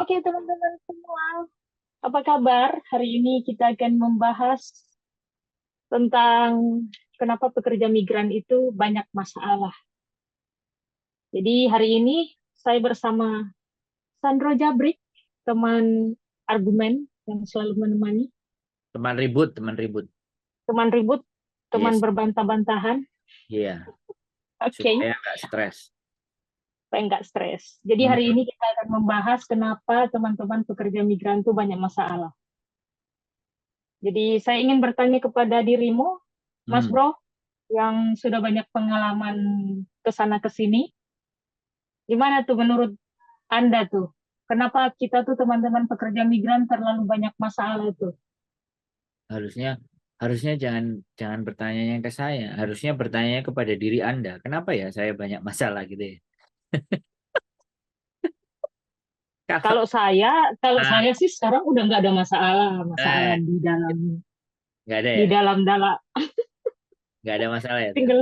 Oke, teman-teman semua, apa kabar? Hari ini kita akan membahas tentang kenapa pekerja migran itu banyak masalah. Jadi hari ini saya bersama Sandro Jabrik, teman argumen yang selalu menemani, Teman ribut, teman ribut. teman ribut, teman Yes, berbantah-bantahan. iya. Oke, Supaya nggak stres. supaya nggak stres. Jadi hari Hmm. ini kita akan membahas kenapa teman-teman pekerja migran itu banyak masalah. Jadi saya ingin bertanya kepada dirimu, Mas Hmm. Bro, yang sudah banyak pengalaman ke sana ke sini, gimana tuh menurut Anda tuh? Kenapa kita tuh teman-teman pekerja migran terlalu banyak masalah tuh? Harusnya harusnya jangan jangan bertanya ke saya. Harusnya bertanya kepada diri Anda. Kenapa ya saya banyak masalah gitu ya? Kalau Kalau saya, kalau ah, saya sih sekarang udah nggak ada masalah, masalah eh, nggak ada di ya, dalam dalam nggak ada masalah ya tuh. tinggal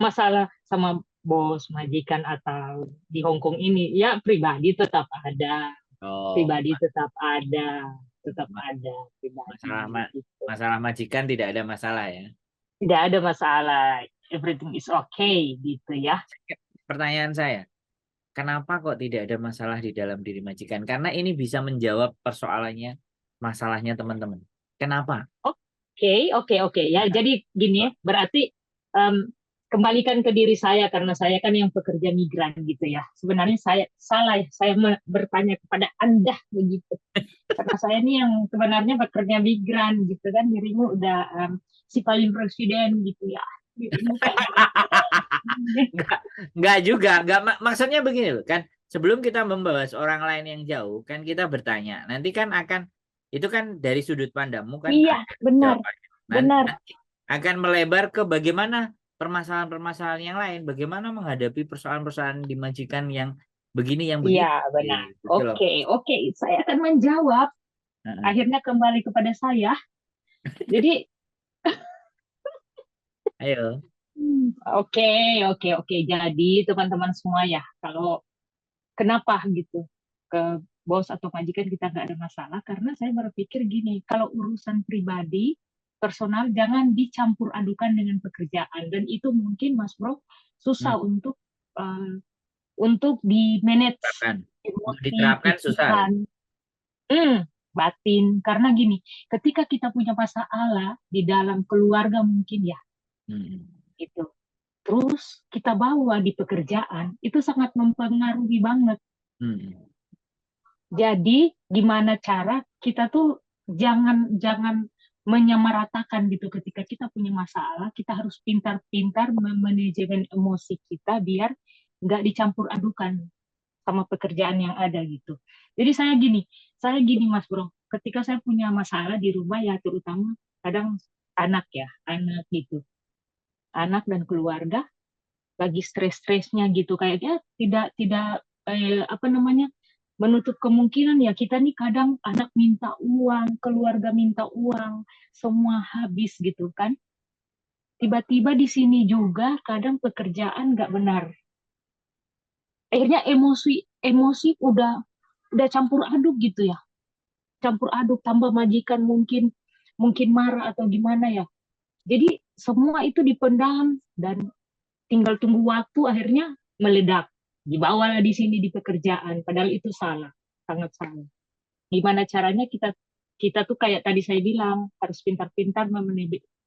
masalah sama bos, majikan atau di Hong Kong ini, ya pribadi tetap ada, Oh, pribadi tetap ada masalah pribadi. Gitu. masalah majikan tidak ada masalah ya. Tidak ada masalah, everything is okay gitu ya. Pertanyaan saya, kenapa kok tidak ada masalah di dalam diri majikan? Karena ini bisa menjawab persoalannya, masalahnya teman-teman. Kenapa? Oke ya. Jadi gini ya, berarti em, kembalikan ke diri saya karena saya kan yang pekerja migran gitu ya. Sebenarnya saya salah, ya, saya bertanya kepada Anda begitu. Karena saya ini yang sebenarnya pekerja migran gitu kan, dirimu udah si paling presiden gitu ya. Dirimu kayak Enggak, enggak juga, enggak maksudnya begini loh kan. Sebelum kita membahas orang lain yang jauh, kan kita bertanya. Nanti kan akan itu kan dari sudut pandangmu kan iya, ada benar, jawabannya. benar. Nanti akan melebar ke bagaimana permasalahan-permasalahan yang lain, bagaimana menghadapi persoalan-persoalan di majikan yang begini yang Iya, begitu. benar. Gitu loh. Oke. Saya akan menjawab. Heeh. Akhirnya kembali kepada saya. Jadi Ayo. Oke, oke. Jadi teman-teman semua ya, kalau kenapa gitu ke bos atau majikan kita nggak ada masalah, karena saya berpikir gini, kalau urusan pribadi, personal jangan dicampur adukan dengan pekerjaan dan itu mungkin Mas Bro Hmm, susah untuk di manage terapkan. Untuk emosi, diterapkan susah ya. pikiran, batin. Karena gini, ketika kita punya masalah di dalam keluarga mungkin ya, Hmm. gitu. Terus kita bawa di pekerjaan, itu sangat mempengaruhi banget. Hmm. Jadi gimana cara kita tuh jangan jangan menyamaratakan gitu ketika kita punya masalah, kita harus pintar-pintar memanajemen emosi kita biar nggak dicampur adukan sama pekerjaan yang ada gitu. Jadi saya gini Mas Bro, ketika saya punya masalah di rumah ya terutama kadang anak gitu, anak dan keluarga lagi stres-stresnya gitu kayaknya tidak tidak apa namanya menutup kemungkinan ya kita nih kadang anak minta uang, keluarga minta uang, semua habis gitu kan. Tiba-tiba di sini juga kadang pekerjaan nggak benar. Akhirnya emosi udah campur aduk gitu ya. Campur aduk tambah majikan mungkin mungkin marah atau gimana ya. Jadi semua itu dipendam dan tinggal tunggu waktu akhirnya meledak. Dibawalah di sini di pekerjaan, padahal itu salah, sangat salah. Gimana caranya kita kita tuh kayak tadi saya bilang harus pintar-pintar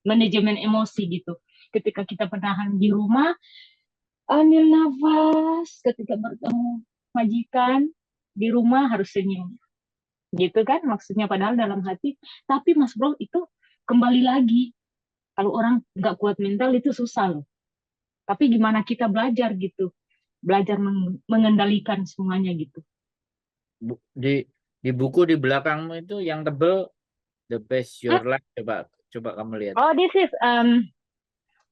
manajemen emosi gitu. Ketika kita menahan di rumah, ambil nafas. Ketika bertemu majikan di rumah harus senyum, gitu kan? Maksudnya padahal dalam hati. Tapi Mas Bro itu kembali lagi. Kalau orang nggak kuat mental itu susah loh. Tapi gimana kita belajar gitu, belajar mengendalikan semuanya gitu. Di buku di belakangmu itu yang tebel The Best Your Hmm? Life, coba coba kamu lihat. Oh, this is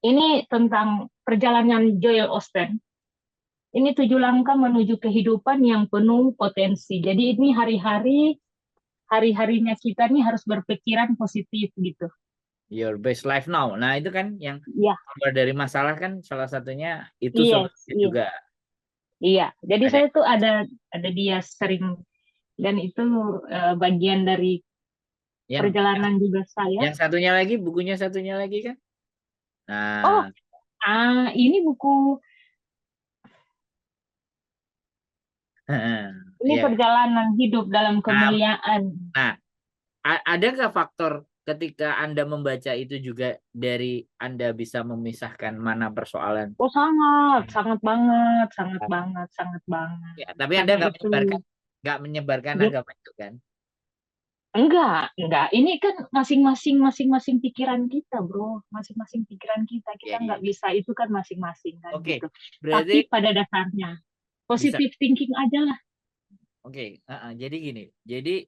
ini tentang perjalanan Joel Osteen. Ini 7 langkah menuju kehidupan yang penuh potensi. Jadi ini hari-harinya kita nih harus berpikiran positif gitu. Your Best Life Now. Nah, itu kan yang Iya, keluar dari masalah kan salah satunya itu iya, solusinya iya, juga iya. Jadi ada. saya tuh ada dia sering Dan itu bagian dari Yang perjalanan juga saya. yang satunya lagi, bukunya satunya lagi kan? Oh, Nah, ini buku, ini ya. perjalanan hidup dalam Nah, kemuliaan. nah, ada nggak faktor ketika Anda membaca itu juga dari Anda bisa memisahkan mana persoalan? Oh, sangat, sangat banget, sangat banget, sangat banget. Ya, tapi Anda Karena itu, nggak menyebarkan ya, agama itu kan? enggak. Ini kan masing-masing pikiran kita, bro. Masing-masing pikiran kita. Kita Ya, nggak ya. bisa, itu kan masing-masing kan Oke, gitu. Tapi berarti pada dasarnya, bisa. positive thinking aja lah. Oke, jadi gini. Jadi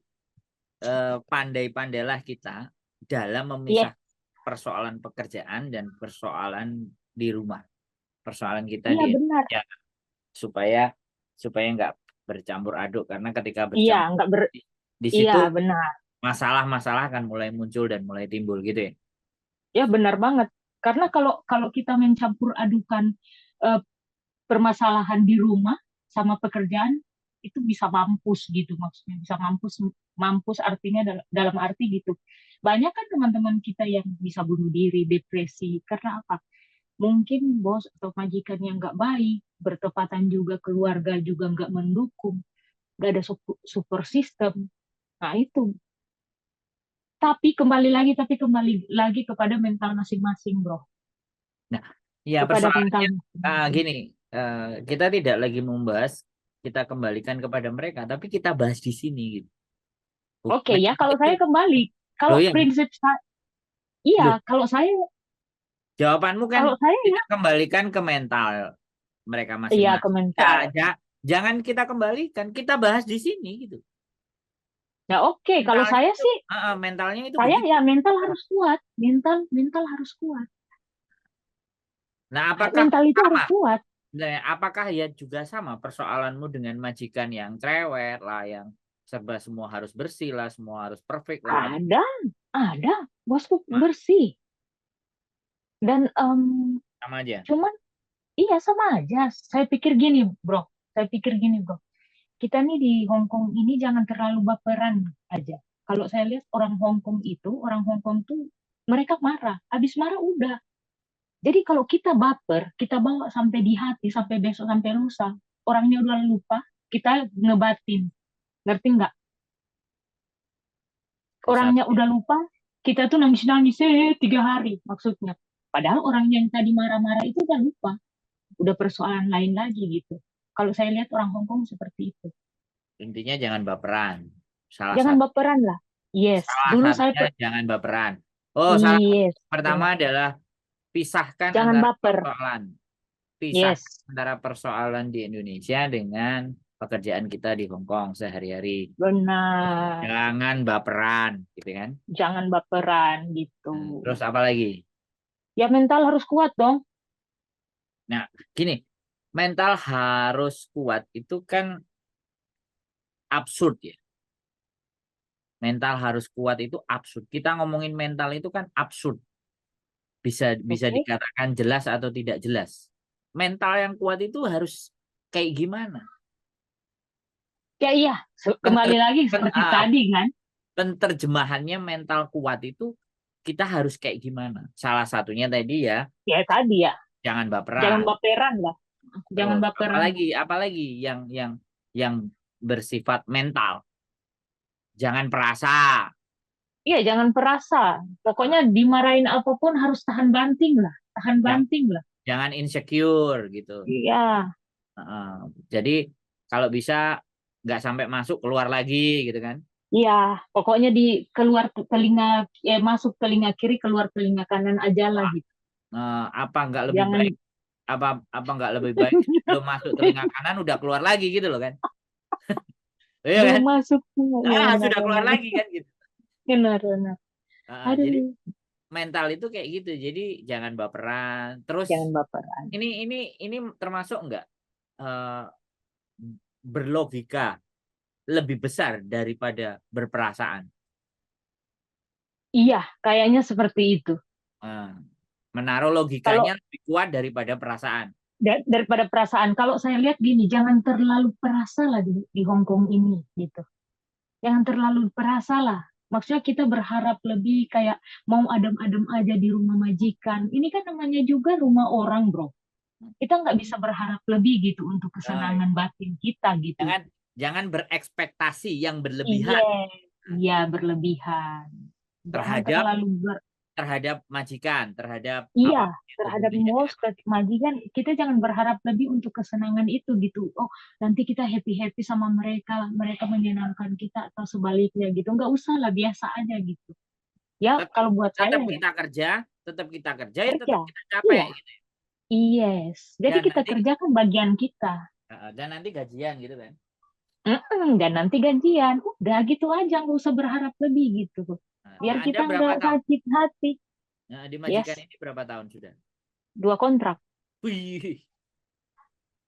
pandai-pandailah kita dalam Yes, memisah persoalan pekerjaan dan persoalan di rumah. Persoalan kita iya di benar. ya, supaya supaya nggak bercampur aduk karena ketika Iya, bercampur nggak ber, di iya situ benar. masalah-masalah akan mulai muncul dan mulai timbul gitu ya. Ya benar banget. Karena kalau kalau kita mencampur adukan eh, permasalahan di rumah sama pekerjaan, itu bisa mampus gitu maksudnya. Bisa mampus, mampus artinya dalam arti gitu. Banyak kan teman-teman kita yang bisa bunuh diri, depresi. Karena apa? Mungkin bos atau majikan yang nggak baik, bertepatan juga keluarga juga nggak mendukung, nggak ada support system. Nah itu. Tapi kembali lagi kepada mental masing-masing, bro. Nah, ya Kepada mental persoalannya masing-masing. gini, kita tidak lagi membahas, kita kembalikan kepada mereka, tapi kita bahas di sini gitu. Oke ya, Memang kalau itu saya kembali, loh kalau ya, prinsip saya, loh, iya, jawabanmu kan kalau saya kita ya, kembalikan ke mental mereka iya ke masing-masing. Ya, mental. jangan kita kembalikan, kita bahas di sini gitu. Ya oke, kalau Mentalnya saya itu, sih, mentalnya itu saya begitu. ya mental harus kuat, mental harus kuat, Nah, apakah mental itu harus sama? kuat. Nah, apakah ya juga sama persoalanmu dengan majikan yang cerewet lah, yang serba semua harus bersih lah, semua harus perfect lah. Ada, ada, bosku Sama, bersih. Dan sama aja. cuman, iya sama aja. Saya pikir gini, bro. Saya pikir gini, bro. Kita nih di Hong Kong ini jangan terlalu baperan aja. Kalau saya lihat orang Hong Kong tuh mereka marah. Habis marah udah. Jadi kalau kita baper, kita bawa sampai di hati, sampai besok, sampai lusa, orangnya udah lupa, kita ngebatin. Ngerti nggak? Susah. Orangnya udah lupa, kita tuh nangis-nangis 3 hari maksudnya. Padahal orang yang tadi marah-marah itu udah lupa. Udah persoalan lain lagi gitu. Kalau saya lihat orang Hong Kong seperti itu. Intinya jangan baperan. Salah Jangan satu, baperan lah. Yes, salah dulu saya satunya jangan baperan. Oh, salah satu yes, pertama benar. adalah pisahkan Jangan antara baper. persoalan. Pisahkan Yes, antara persoalan di Indonesia dengan pekerjaan kita di Hong Kong sehari-hari. benar. Jangan baperan, gitu kan? Jangan baperan gitu. Terus apa lagi? Ya mental harus kuat dong. Nah, gini, mental harus kuat itu kan absurd ya. Mental harus kuat itu absurd. Kita ngomongin mental itu kan absurd. Bisa Oke. dikatakan jelas atau tidak jelas. Mental yang kuat itu harus kayak gimana? Ya iya, Pener, kembali lagi pen- seperti ah, tadi kan. Penerjemahannya mental kuat itu kita harus kayak gimana? Salah satunya tadi ya, Ya tadi ya, jangan jangan baperan. baperan lah. Jangan Terus baperan. apalagi yang bersifat mental. Jangan perasa. Iya, jangan perasa. Pokoknya dimarahin apapun harus tahan banting lah. Tahan Jangan, banting lah. jangan insecure gitu. Iya, Heeh. Jadi kalau bisa nggak sampai masuk keluar lagi gitu kan. iya. Pokoknya di keluar telinga, masuk telinga kiri, keluar telinga kanan aja lah gitu. Apa nggak lebih Jangan baik apa apa nggak lebih baik belum masuk telinga kanan udah keluar lagi gitu loh kan. Iya kan? belum masuk. Ya benar, Sudah keluar benar. lagi kan gitu. Benar, benar. Jadi Aduh, mental itu kayak gitu. Jadi jangan baperan. Terus jangan baperan. ini termasuk nggak eh, berlogika lebih besar daripada berperasaan. Iya, kayaknya seperti itu. Eh, Menaruh Kalau logikanya lebih kuat daripada perasaan. daripada perasaan, kalau saya lihat gini, jangan terlalu perasa lah di Hong Kong ini gitu. Jangan terlalu perasa lah. Maksudnya kita berharap lebih kayak mau adem-adem aja di rumah majikan. Ini kan namanya juga rumah orang, bro. Kita nggak bisa berharap lebih gitu untuk Oh, iya. kesenangan batin kita gitu. Jangan jangan berekspektasi yang berlebihan Iya, iya berlebihan. Jangan terhadap terlalu terhadap majikan, terhadap iya, apa itu terhadap gunanya. bos, ke majikan, kita jangan berharap lebih untuk kesenangan itu gitu. Oh, nanti kita happy-happy sama mereka, mereka menyenangkan kita atau sebaliknya gitu. Nggak usah lah, biasa aja gitu. Ya, Tetap kalau buat saya tetap ya kita kerja, tetap kita kerja ya kerja. tetap kita capek Iya, gitu. yes. Jadi Dan kita nanti kerjakan bagian kita. dan nanti gajian gitu kan. Dan nanti gajian. Udah gitu aja, nggak usah berharap lebih gitu. Biar Nah, Anda kita berapa nggak tahun? sakit hati. Nah, di Yes, majikan ini berapa tahun sudah? 2 kontrak. Wih,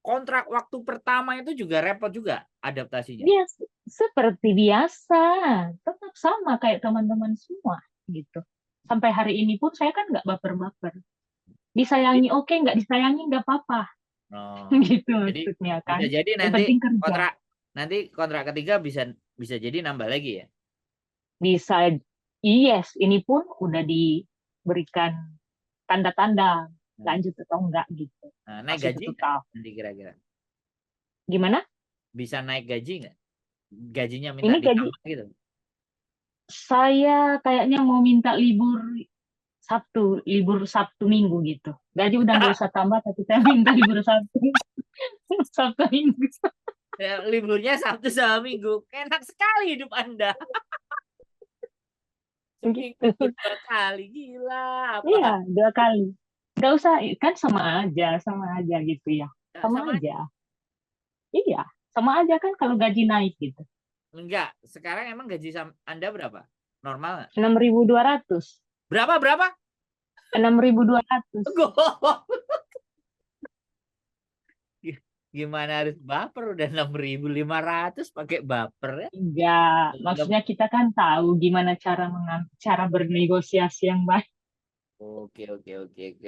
kontrak waktu pertama itu juga repot juga adaptasinya. Dia seperti biasa, tetap sama kayak teman-teman semua gitu. Sampai hari ini pun saya kan nggak baper-baper. Jadi, Disayangi oke, nggak disayangi nggak apa-apa. oh, Gitu jadi maksudnya bisa kan. jadi Yang nanti penting kerja. kontrak ketiga bisa bisa jadi nambah lagi ya. Bisa, yes, ini pun udah diberikan tanda-tanda Nah, lanjut atau enggak gitu. naik Masih gaji satu nggak tahun. nanti kira-kira? Gimana? Bisa naik gaji nggak? Gajinya minta Ini gaji ditambah gitu. saya kayaknya mau minta libur Sabtu Minggu gitu. Gaji udah nggak usah tambah, tapi saya minta libur Sabtu, Sabtu Minggu. Ya, liburnya Sabtu sama Minggu. Enak sekali hidup Anda. Seminggu Gitu. 2 kali. Gila Iya, apa? 2 kali. Nggak usah, kan sama aja gitu ya. Sama Sama aja. Iya, sama aja kan kalau gaji naik gitu. enggak. Sekarang emang gaji Anda berapa? Normal nggak? 6.200. Berapa? 6.200. Gimana harus baper udah 6.500 pakai baper ya? Enggak, Anggap- maksudnya kita kan tahu gimana cara bernegosiasi yang baik, Oke.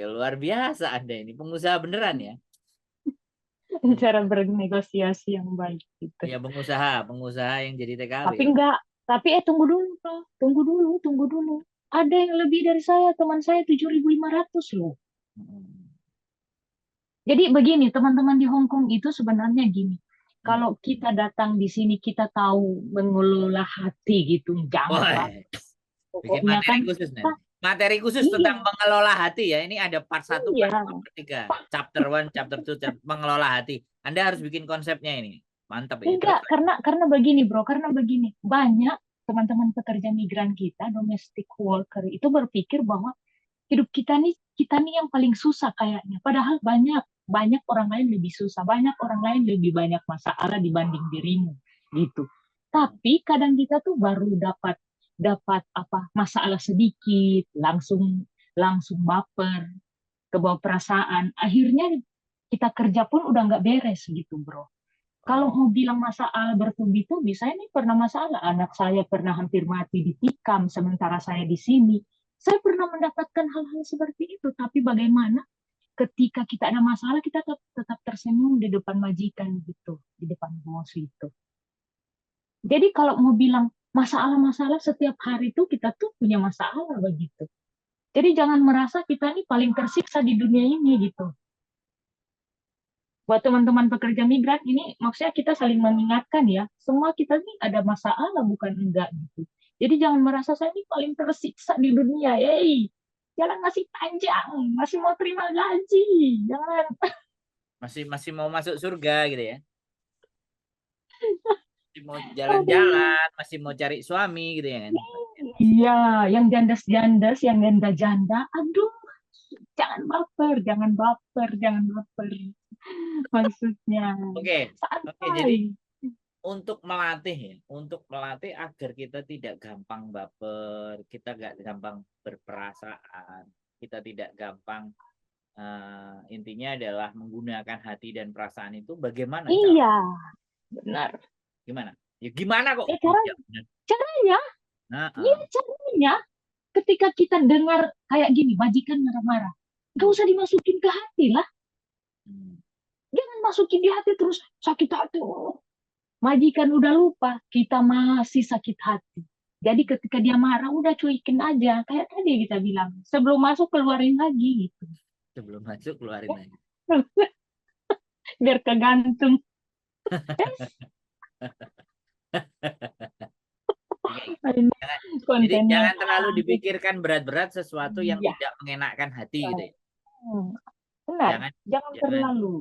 Luar biasa Anda ini pengusaha beneran ya. cara bernegosiasi yang baik gitu. Ya pengusaha yang jadi TKW. Tapi enggak, tapi tunggu dulu, Bro. Tunggu dulu. Ada yang lebih dari saya, teman saya 7.500 loh. Hmm. Jadi begini, teman-teman di Hong Kong itu sebenarnya gini. Hmm. Kalau kita datang di sini, kita tahu mengelola hati gitu. Jangan, Pak. Wah, bikin Pokoknya materi kan, khusus kita, nanti. Materi khusus iya, tentang mengelola hati ya. Ini ada part 1, iya. part 2, part 3. Chapter 1, chapter 2, mengelola hati. Anda harus bikin konsepnya ini. Mantap ini. Terus. Enggak, karena begini, Bro. Karena begini. Banyak teman-teman pekerja migran kita, domestic worker, itu berpikir bahwa hidup kita nih yang paling susah kayaknya. Padahal banyak orang lain lebih susah, banyak orang lain lebih banyak masalah dibanding dirimu gitu. Tapi kadang kita tuh baru dapat dapat apa masalah sedikit, langsung langsung baper, kebawa perasaan. Akhirnya kita kerja pun udah nggak beres gitu, bro. Kalau Oh. mau bilang masalah bertubi-tubi, saya ini pernah masalah. Anak saya pernah hampir mati ditikam sementara saya di sini. Saya pernah mendapatkan hal-hal seperti itu. Tapi bagaimana ketika kita ada masalah, kita tetap tersenyum di depan majikan gitu, di depan bos itu. Jadi kalau mau bilang masalah-masalah setiap hari itu kita tuh punya masalah begitu. Jadi jangan merasa kita ini paling tersiksa di dunia ini gitu. Buat teman-teman pekerja migran ini maksudnya kita saling mengingatkan ya, semua kita ini ada masalah bukan enggak gitu. Jadi jangan merasa saya ini paling tersiksa di dunia. Jalan masih panjang, masih mau terima gaji. Jangan. Masih mau masuk surga gitu ya. Masih mau Aduh. jalan-jalan, masih mau cari suami gitu ya kan. Iya, yang jandas-jandas, yang janda-janda, aduh, jangan baper, jangan baper. Maksudnya, Oke. Oke, jadi santai. untuk melatih agar kita tidak gampang baper, kita nggak gampang berperasaan, kita tidak gampang intinya adalah menggunakan hati dan perasaan itu bagaimana cara? Iya, benar. Gimana? Ya gimana kok? Eh, cara, Iya, benar. caranya, Nah, iya caranya. Ketika kita dengar kayak gini, majikan marah-marah, gak hmm, usah dimasukin ke hati lah. hmm. Jangan masukin di hati terus sakit hati. Oh. Majikan udah lupa, kita masih sakit hati. Jadi ketika dia marah, udah cuekin aja. Kayak tadi kita bilang, sebelum masuk keluarin lagi gitu. Sebelum masuk keluarin lagi. Biar kegantung. Oke. Ini Jadi kontennya. jangan terlalu dipikirkan berat-berat sesuatu yang Iya, tidak mengenakkan hati gitu ya. benar. Jangan Jangan jangan terlalu.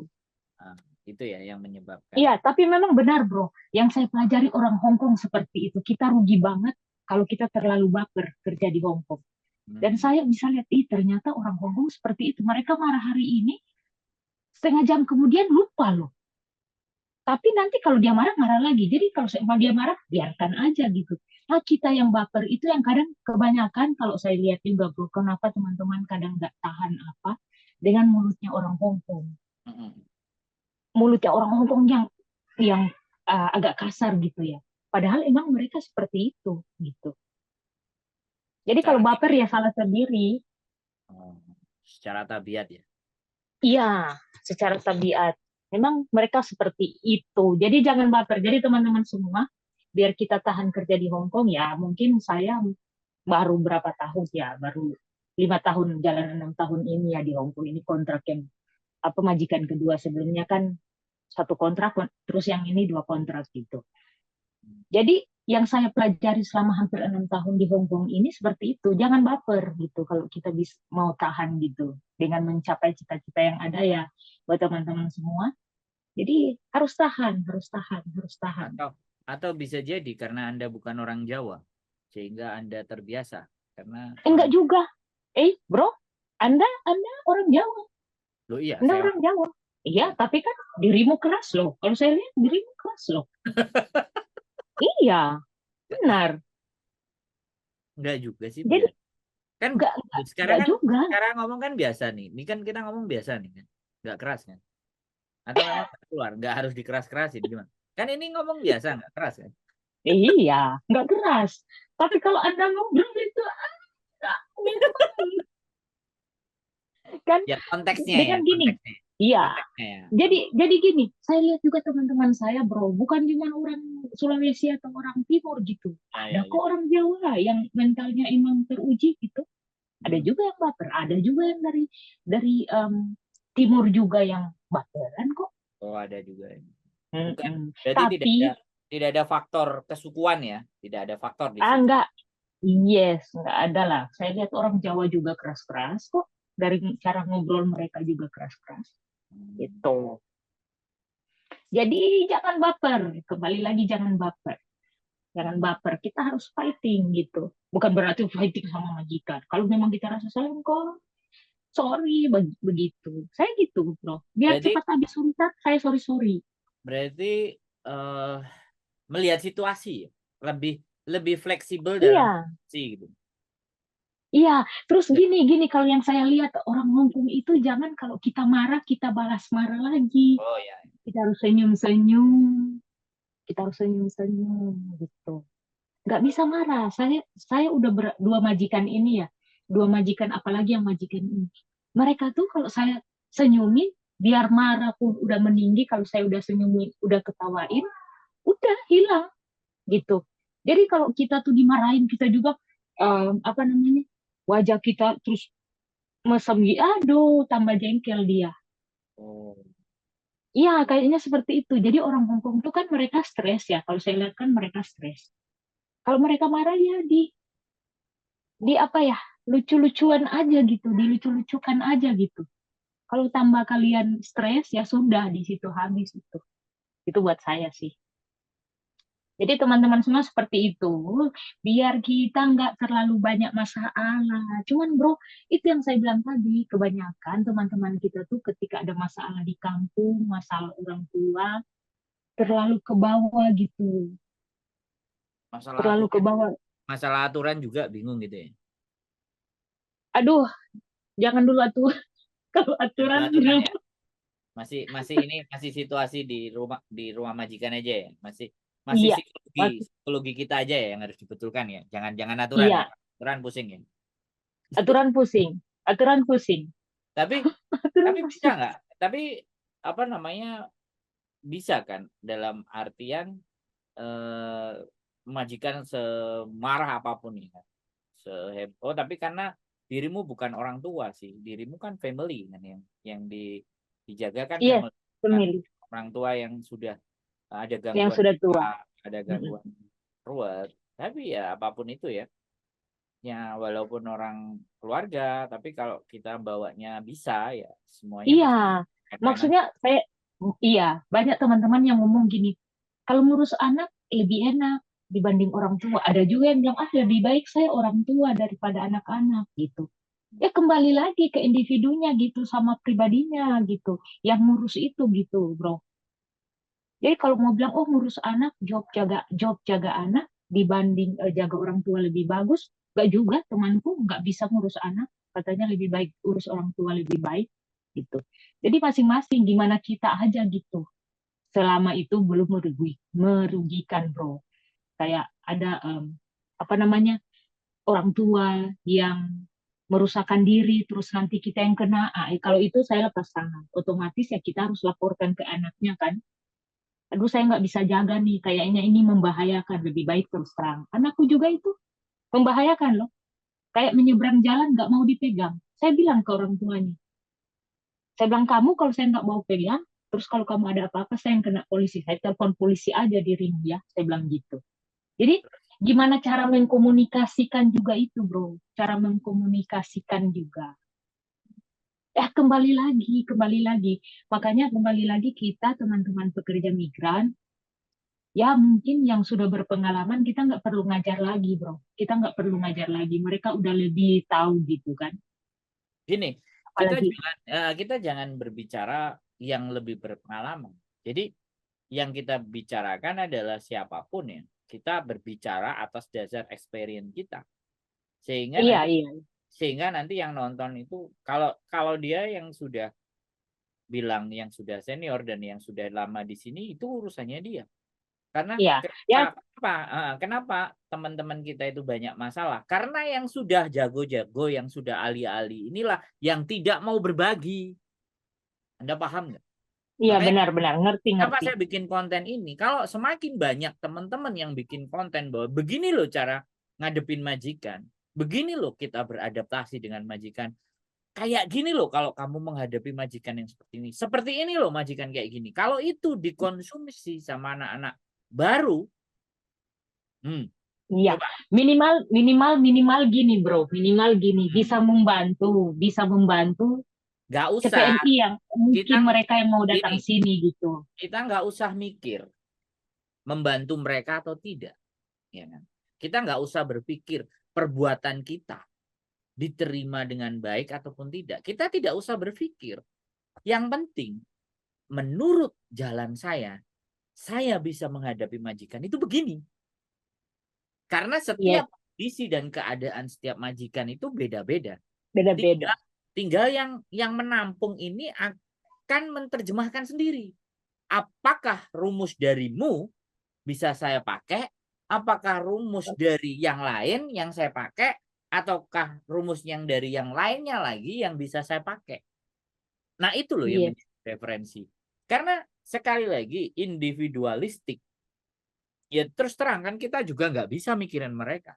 ah, itu ya yang menyebabkan. Iya, tapi memang benar, bro. Yang saya pelajari orang Hong Kong seperti itu. Kita rugi banget kalau kita terlalu baper kerja di Hong Kong. Dan Hmm. saya bisa lihat, ternyata orang Hong Kong seperti itu. Mereka marah hari ini, setengah jam kemudian lupa loh. Tapi nanti kalau dia marah, marah lagi. Jadi kalau sama dia marah, biarkan aja gitu. Nah, kita yang baper itu yang kadang kebanyakan, kalau saya lihat juga, bro, kenapa teman-teman kadang nggak tahan apa dengan mulutnya orang Hong Kong. Mm-mm. Mulutnya orang Hong Kong yang agak kasar gitu ya. Padahal emang mereka seperti itu gitu. Jadi kalau Secara baper ya salah sendiri. oh, secara tabiat ya. Iya, secara tabiat. Memang mereka seperti itu. Jadi jangan baper. Jadi teman-teman semua, biar kita tahan kerja di Hong Kong ya, mungkin saya baru berapa tahun ya, baru 5 tahun, jalan 6 tahun ini ya di Hong Kong. Ini kontrak yang apa majikan kedua, sebelumnya kan satu kontrak, terus yang ini 2 kontrak gitu. Jadi yang saya pelajari selama hampir 6 tahun di Hong Kong ini seperti itu. Jangan baper gitu kalau kita bisa mau tahan gitu dengan mencapai cita-cita yang ada ya buat teman-teman semua. Jadi harus tahan, harus tahan, harus tahan. Atau bisa jadi karena Anda bukan orang Jawa sehingga Anda terbiasa karena Enggak orang juga. Bro, Anda orang Jawa. Loh iya Anda saya orang Jawa. Iya, tapi kan dirimu keras loh. Kalau saya lihat dirimu keras loh. Iya, benar. enggak juga sih Jadi biar kan sekarang enggak kan juga. sekarang ngomong kan biasa nih. Ini kan kita ngomong biasa nih kan. Enggak keras kan? Atau memang nggak keluar, enggak harus dikeras-kerasin gimana? Kan ini ngomong biasa enggak keras kan? Iya, enggak keras. Tapi kalau Anda ngobrol itu kan Ya konteksnya ya, dengan gini. konteksnya. Iya, Konteksnya ya. jadi gini, saya lihat juga teman-teman saya, bro, bukan cuma orang Sulawesi atau orang Timur gitu. Ya ya Ada ya. kok orang Jawa yang mentalnya emang teruji gitu. Ada Hmm. juga yang baper, ada juga yang dari Timur juga yang baperan kok. Oh ada juga. Bukan Mm-mm. berarti Tapi tidak ada faktor kesukuan ya, tidak ada faktor di situ. enggak, yes, enggak ada lah. Saya lihat orang Jawa juga keras-keras kok. Dari cara ngobrol mereka juga keras-keras. Hmm. Gitu. Jadi jangan baper. Kembali lagi jangan baper. Jangan baper. Kita harus fighting gitu. Bukan berarti fighting sama majikan. Kalau memang kita rasa sayang kok, sorry begitu. Saya gitu, bro. Biar Berarti cepat habis urusan, saya sorry. berarti eh, melihat situasi ya, lebih lebih fleksibel dalam Iya, situasi gitu. iya. Terus gini, kalau yang saya lihat orang Hongkong itu jangan kalau kita marah kita balas marah lagi. Oh ya. Kita harus senyum-senyum. Kita harus senyum-senyum gitu. Nggak bisa marah. Saya udah dua majikan ini ya. Dua majikan, apalagi yang majikan ini. Mereka tuh kalau saya senyumin, biar marah pun udah meninggi, kalau saya udah senyumin, udah ketawain, udah hilang gitu. Jadi kalau kita tuh dimarahin, kita juga apa namanya, wajah kita terus mesem gitu, aduh tambah jengkel dia. Oh. Iya, kayaknya seperti itu. Jadi orang Hongkong tuh kan mereka stres ya. Kalau saya lihat kan mereka stres. Kalau mereka marah ya di apa ya, lucu-lucuan aja gitu, dilucu-lucukan aja gitu. Kalau tambah kalian stres ya sudah di situ habis itu buat saya sih. Jadi teman-teman semua seperti itu, biar kita nggak terlalu banyak masalah. Cuman bro, itu yang saya bilang tadi, kebanyakan teman-teman kita tuh ketika ada masalah di kampung, masalah orang tua, terlalu ke bawah gitu, Masalah terlalu ke aturan, bawah. masalah aturan juga bingung gitu ya. Aduh, jangan dulu atuh. Kalau Masalah aturan aturan belum. ya. Masih ini masih situasi di rumah majikan aja ya. Masih Iya, psikologi kita aja ya yang harus dibetulkan ya. Jangan aturan ya. iya, Aturan pusing ya. aturan pusing, aturan pusing, Tapi aturan tapi bisa pusing. nggak? Tapi apa namanya bisa kan dalam artian eh, majikan semarah apapun ya. Oh, tapi karena dirimu bukan orang tua sih, dirimu kan family kan yang dijaga kan Iya, family, bukan pemilih orang tua yang sudah ada yang gangguan, sudah tua. ada Mm-mm. gangguan ruwet. Tapi ya apapun itu ya walaupun orang keluarga, tapi kalau kita bawanya bisa ya semuanya Iya, pasti main-main aja. maksudnya saya, iya, banyak teman-teman yang ngomong gini, kalau ngurus anak lebih enak dibanding orang tua. Ada juga yang bilang, ah lebih baik saya orang tua daripada anak-anak gitu. Ya kembali lagi ke individunya gitu, sama pribadinya gitu, yang ngurus itu gitu, bro. Jadi kalau mau bilang, oh ngurus anak, job jaga anak dibanding jaga orang tua lebih bagus, nggak juga, temanku nggak bisa ngurus anak, katanya lebih baik urus orang tua lebih baik gitu. Jadi masing-masing gimana kita aja gitu. Selama itu belum merugikan, bro. Kayak ada apa namanya, orang tua yang merusakkan diri, terus nanti kita yang kena. Kalau itu saya lepas tangan. Otomatis ya kita harus laporkan ke anaknya kan. Aduh, saya nggak bisa jaga nih, kayaknya ini membahayakan, lebih baik terus terang. Anakku juga itu membahayakan loh, kayak menyeberang jalan nggak mau dipegang. Saya bilang ke orang tuanya, saya bilang kamu kalau saya nggak mau pegang, terus kalau kamu ada apa-apa saya yang kena polisi, saya telepon polisi aja dirimu ya, saya bilang gitu. Jadi gimana cara mengkomunikasikan juga itu, bro, cara mengkomunikasikan juga. Kembali lagi. Makanya kembali lagi kita teman-teman pekerja migran, ya mungkin yang sudah berpengalaman kita nggak perlu ngajar lagi, bro. Kita nggak perlu ngajar lagi. Mereka udah lebih tahu gitu kan. Gini, Apalagi, kita jangan berbicara yang lebih berpengalaman. Jadi yang kita bicarakan adalah siapapun ya. Kita berbicara atas dasar experience kita. Sehingga iya, nanti iya, sehingga nanti yang nonton itu kalau kalau dia yang sudah bilang yang sudah senior dan yang sudah lama di sini itu urusannya dia. Karena iya. Ya, kenapa teman-teman kita itu banyak masalah? Karena yang sudah jago-jago, yang sudah ahli-ahli inilah yang tidak mau berbagi. Anda paham nggak? iya Makanya benar-benar ngerti kenapa ngerti. saya bikin konten ini? Kalau semakin banyak teman-teman yang bikin konten bahwa begini loh cara ngadepin majikan, begini loh kita beradaptasi dengan majikan. Kayak gini loh kalau kamu menghadapi majikan yang seperti ini. Seperti ini loh majikan kayak gini. Kalau itu dikonsumsi sama anak-anak baru, hmm, Iya, coba minimal gini, bro. Minimal gini, bisa membantu nggak usah CPNI yang kita mungkin mereka yang mau gini datang sini gitu. kita nggak usah mikir membantu mereka atau tidak, ya kan? Kita nggak usah berpikir perbuatan kita diterima dengan baik ataupun tidak. Kita tidak usah berpikir. Yang penting, menurut jalan saya bisa menghadapi majikan itu begini. Karena Iya, setiap kondisi dan keadaan setiap majikan itu beda-beda. beda-beda. Tinggal, tinggal yang menampung ini akan menerjemahkan sendiri. Apakah rumus darimu bisa saya pakai? Apakah rumus dari yang lain yang saya pakai? Ataukah rumus yang dari yang lainnya lagi yang bisa saya pakai? Nah itu loh yang Iya, menjadi referensi. Karena sekali lagi individualistik. Ya terus terang kan kita juga nggak bisa mikirin mereka.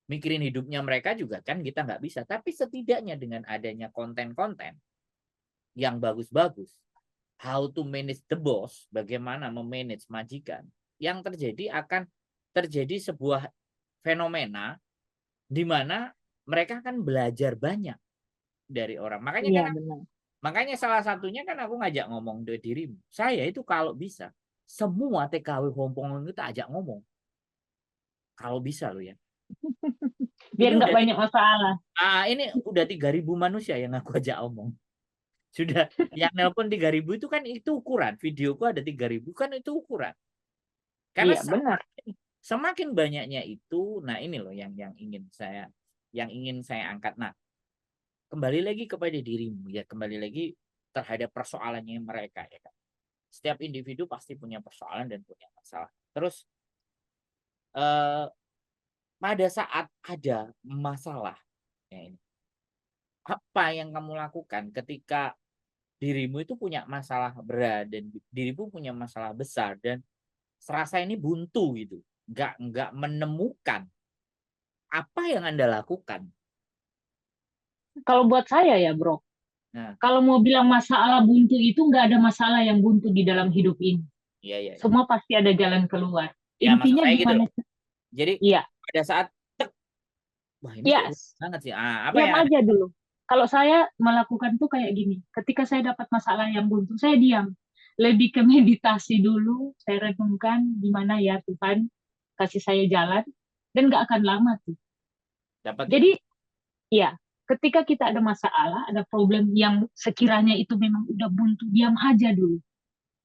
Mikirin hidupnya mereka juga kan kita nggak bisa. Tapi setidaknya dengan adanya konten-konten yang bagus-bagus, how to manage the boss, bagaimana memanage majikan, yang terjadi akan terjadi sebuah fenomena di mana mereka akan belajar banyak dari orang. iya benar. Makanya salah satunya kan aku ngajak ngomong dari dirimu. Saya itu kalau bisa semua TKW Hongkong itu tak ajak ngomong. Kalau bisa loh ya. Biar Ini nggak udah banyak masalah. ini udah 3.000 manusia yang aku ajak omong. Sudah yang nelpon 3.000 itu kan itu ukuran. Videoku ada 3.000 kan itu ukuran. Karena Iya benar. semakin banyaknya itu, nah ini loh yang ingin saya angkat. Nah, kembali lagi kepada dirimu ya, kembali lagi terhadap persoalannya mereka ya kan. Setiap individu pasti punya persoalan dan punya masalah. Terus eh, pada saat ada masalah ya ini, apa yang kamu lakukan ketika dirimu itu punya masalah berat dan dirimu punya masalah besar dan serasa ini buntu gitu, nggak menemukan apa yang Anda lakukan. Kalau buat saya ya, Bro, Nah, kalau mau bilang masalah buntu itu nggak ada masalah yang buntu di dalam hidup ini. iya iya. Iya. Semua pasti ada jalan keluar. Ya maksud Intinya saya gitu gimana? loh. Jadi Iya, pada saat tek, wah ini kok buntu yes. banget sih. Ah, apa Diam yang Anda? aja dulu. Kalau saya melakukan tuh kayak gini. Ketika saya dapat masalah yang buntu, saya diam. Lebih ke meditasi dulu. Saya renungkan gimana ya Tuhan kasih saya jalan. Dan nggak akan lama tuh. Dapat ya? Jadi ya, ketika kita ada masalah, ada problem yang sekiranya itu memang udah buntu, diam aja dulu.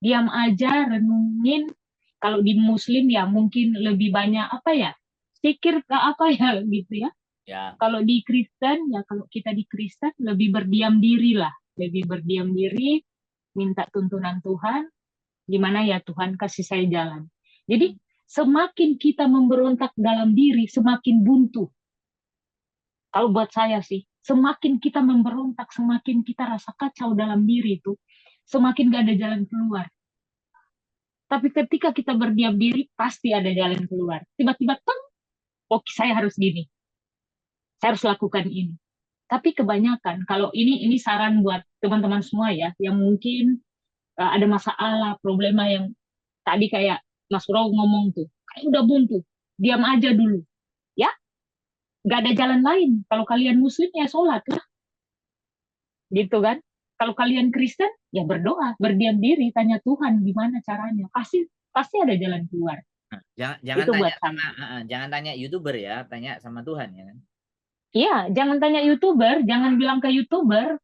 Diam aja, renungin. Kalau di Muslim ya mungkin lebih banyak apa ya? Pikir ke apa ya gitu ya. Ya. Kalau di Kristen ya kalau kita di Kristen lebih berdiam diri lah, lebih berdiam diri, minta tuntunan Tuhan, gimana ya Tuhan kasih saya jalan. Jadi semakin kita memberontak dalam diri, semakin buntu. Kalau buat saya sih, semakin kita memberontak, semakin kita rasa kacau dalam diri itu, semakin gak ada jalan keluar. Tapi ketika kita berdiam diri, pasti ada jalan keluar. Tiba-tiba, teng, oke saya harus gini, saya harus lakukan ini. Tapi kebanyakan, kalau ini saran buat teman-teman semua ya, yang mungkin ada masalah, problema yang tadi kayak Mas Bro ngomong tuh, kayak udah buntu, diam aja dulu. Ya, gak ada jalan lain. Kalau kalian muslim ya sholat lah, gitu kan. Kalau kalian Kristen, ya berdoa, berdiam diri, tanya Tuhan gimana caranya. Pasti pasti ada jalan keluar. Nah, jangan Itu tanya buat sama saya. jangan tanya YouTuber ya, tanya sama Tuhan ya kan. Iya, jangan tanya YouTuber, jangan bilang ke YouTuber,